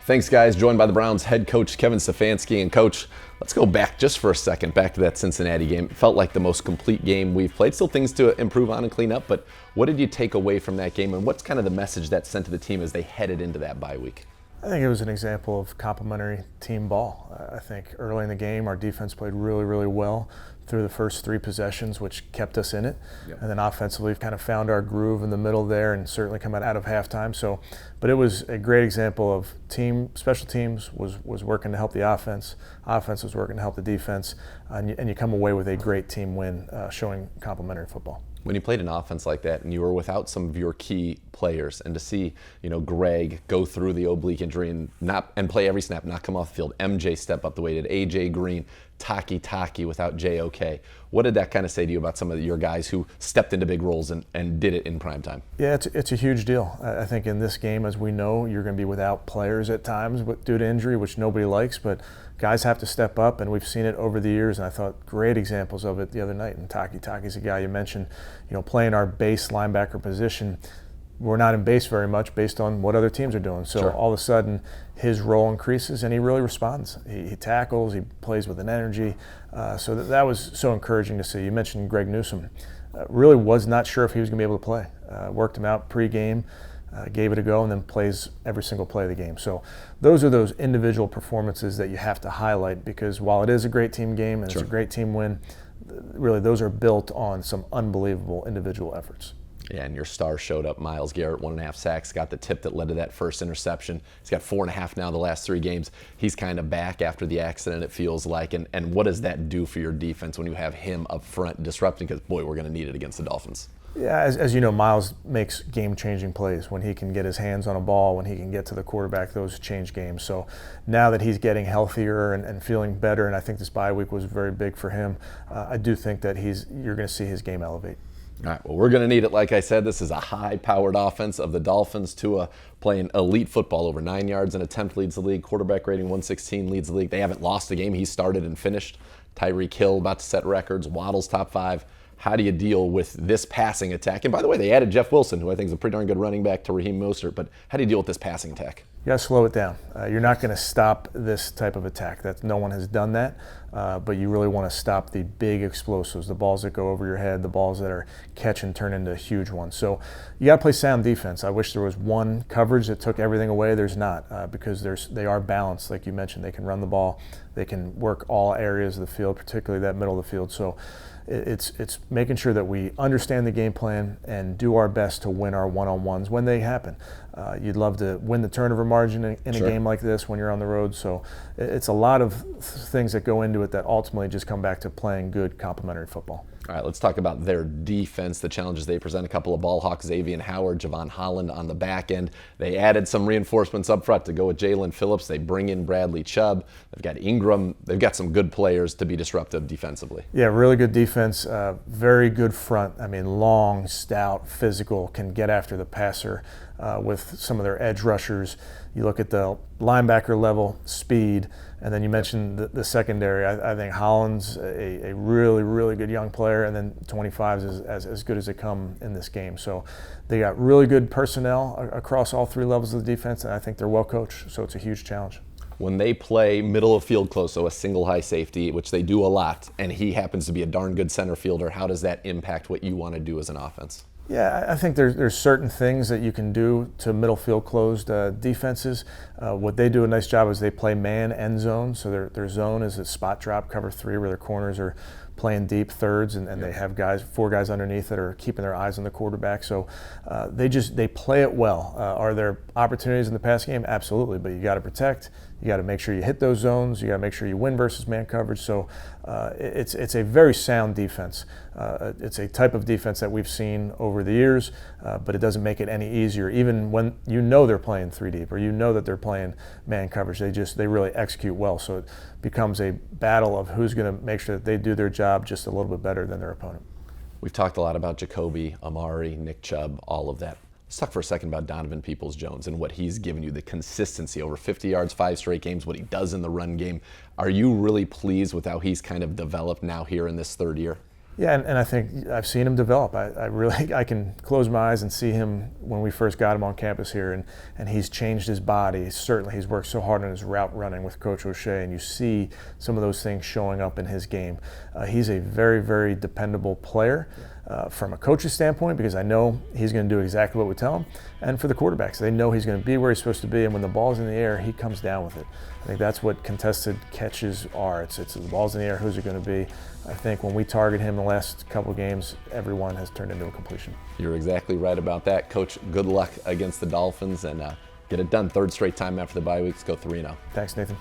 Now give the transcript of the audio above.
Thanks, guys. Joined by the Browns head coach Kevin Stefanski. And Coach, let's go back just for a second, back to that Cincinnati game. It felt like the most complete game we've played. Still things to improve on and clean up, but what did you take away from that game, and what's kind of the message that sent to the team as they headed into that bye week? I think it was an example of complementary team ball. I think early in the game, our defense played really, really well through the first 3 possessions, which kept us in it. Yep. And then offensively, we've kind of found our groove in the middle there and certainly come out of halftime. But it was a great example of special teams was working to help the offense. Offense was working to help the defense. And you come away with a great team win showing complementary football. When you played an offense like that and you were without some of your key players, and to see, Greg go through the oblique injury and play every snap, not come off the field, MJ step up the way, did AJ Green, Taki without JOK. What did that kind of say to you about some of your guys who stepped into big roles and did it in prime time? Yeah, it's a huge deal. I think in this game, as we know, you're going to be without players at times due to injury, which nobody likes, but guys have to step up, and we've seen it over the years, and I thought great examples of it the other night. And Taki's a guy you mentioned, playing our base linebacker position. We're not in base very much based on what other teams are doing. So sure. All of a sudden, his role increases, and he really responds. He tackles, he plays with an energy. So that was so encouraging to see. You mentioned Greg Newsome. Really was not sure if he was going to be able to play. Worked him out pre-game, gave it a go, and then plays every single play of the game. So those are those individual performances that you have to highlight, because while it is a great team game and It's a great team win, really those are built on some unbelievable individual efforts. Yeah, and your star showed up. Myles Garrett, 1.5 sacks, got the tip that led to that first interception. He's got 4.5 now the last 3 games. He's kind of back after the accident, it feels like. And what does that do for your defense when you have him up front disrupting? Because, boy, we're going to need it against the Dolphins. Yeah, as you know, Myles makes game-changing plays. When he can get his hands on a ball, when he can get to the quarterback, those change games. So now that he's getting healthier and feeling better, and I think this bye week was very big for him, I do think that you're going to see his game elevate. All right, well, we're going to need it. Like I said, this is a high-powered offense of the Dolphins. Tua playing elite football, over 9 yards an attempt, leads the league. Quarterback rating 116, leads the league. They haven't lost a game. He started and finished. Tyreek Hill about to set records. Waddle's top 5. How do you deal with this passing attack? And by the way, they added Jeff Wilson, who I think is a pretty darn good running back, to Raheem Mostert. But how do you deal with this passing attack? You got to slow it down. You're not going to stop this type of attack. No one has done that. But you really want to stop the big explosives, the balls that go over your head, the balls that are catch and turn into huge ones. So you got to play sound defense. I wish there was one coverage that took everything away. There's not, because they are balanced, like you mentioned. They can run the ball. They can work all areas of the field, particularly that middle of the field. So it's making sure that we understand the game plan and do our best to win our one-on-ones when they happen. You'd love to win the turnover margin in a game like this when you're on the road. So it's a lot of things that go into it that ultimately just come back to playing good complementary football. All right, let's talk about their defense, the challenges they present. A couple of ball hawks, Xavier Howard, Javon Holland on the back end. They added some reinforcements up front to go with Jalen Phillips. They bring in Bradley Chubb. They've got Ingram. They've got some good players to be disruptive defensively. Yeah, really good defense. Very good front. I mean, long, stout, physical, can get after the passer with some of their edge rushers. You look at the linebacker level, speed, and then you mentioned the secondary. I think Holland's a really, really good young player, and then 25 is as good as they come in this game. So they got really good personnel across all 3 levels of the defense, and I think they're well coached, so it's a huge challenge. When they play middle of field close, so a single high safety, which they do a lot, and he happens to be a darn good center fielder, how does that impact what you want to do as an offense? Yeah, I think there's certain things that you can do to middle field closed defenses. What they do a nice job is they play man and zone. So their zone is a spot drop cover 3 where their corners are playing deep thirds, and they have 4 guys underneath that are keeping their eyes on the quarterback. So they play it well. Are there opportunities in the pass game? Absolutely, but you got to protect. You got to make sure you hit those zones. You got to make sure you win versus man coverage. So it's a very sound defense. It's a type of defense that we've seen over the years, but it doesn't make it any easier. Even when they're playing 3 deep or that they're playing man coverage, they really execute well. So it becomes a battle of who's going to make sure that they do their job just a little bit better than their opponent. We've talked a lot about Jacoby, Amari, Nick Chubb, all of that. Let's talk for a second about Donovan Peoples-Jones and what he's given you, the consistency, over 50 yards, 5 straight games, what he does in the run game. Are you really pleased with how he's kind of developed now here in this 3rd year? Yeah, and I think I've seen him develop. I really I can close my eyes and see him when we first got him on campus here, and he's changed his body. Certainly, he's worked so hard on his route running with Coach O'Shea, and you see some of those things showing up in his game. He's a very, very dependable player from a coach's standpoint, because I know he's going to do exactly what we tell him, and for the quarterbacks, they know he's going to be where he's supposed to be, and when the ball's in the air, he comes down with it. I think that's what contested catches are. It's the ball's in the air, who's it going to be? I think when we target him the last couple of games, everyone has turned into a completion. You're exactly right about that. Coach, good luck against the Dolphins, and get it done. Third straight time after the bye weeks. Go 3-0. Thanks, Nathan.